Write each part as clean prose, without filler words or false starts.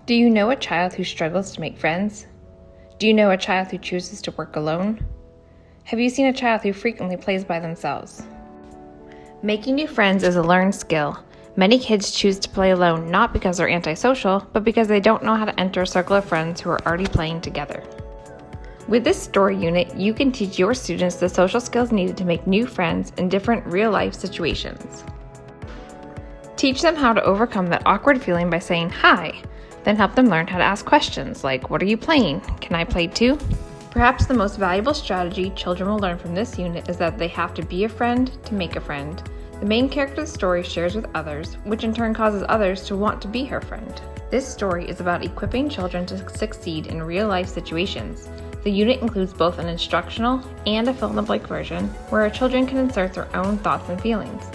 Do you know a child who struggles to make friends? Do you know a child who chooses to work alone? Have you seen a child who frequently plays by themselves? Making new friends is a learned skill. Many kids choose to play alone not because they're antisocial, but because they don't know how to enter a circle of friends who are already playing together. With this story unit, you can teach your students the social skills needed to make new friends in different real-life situations. Teach them how to overcome that awkward feeling by saying hi, then help them learn how to ask questions like, "What are you playing? Can I play too?" Perhaps the most valuable strategy children will learn from this unit is that they have to be a friend to make a friend. The main character of the story shares with others, which in turn causes others to want to be her friend. This story is about equipping children to succeed in real-life situations. The unit includes both an instructional and a fill-in-the-blank version, where our children can insert their own thoughts and feelings.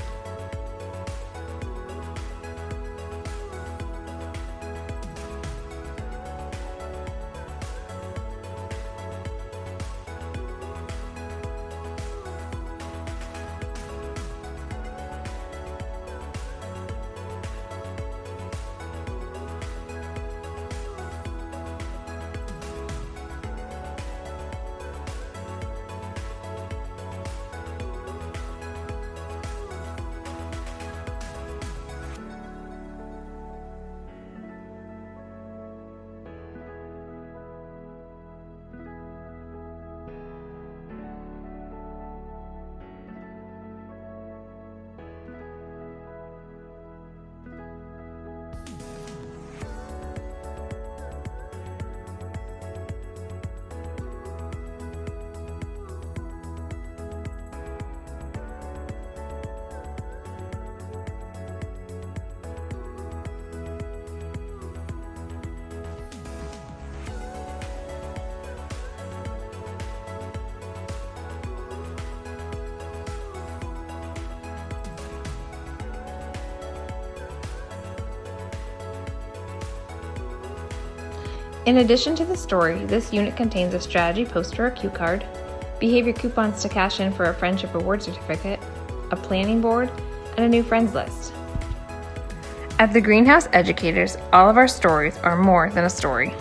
In addition to the story, this unit contains a strategy poster or cue card, behavior coupons to cash in for a friendship reward certificate, a planning board, and a new friends list. At the Greenhouse Educators, all of our stories are more than a story.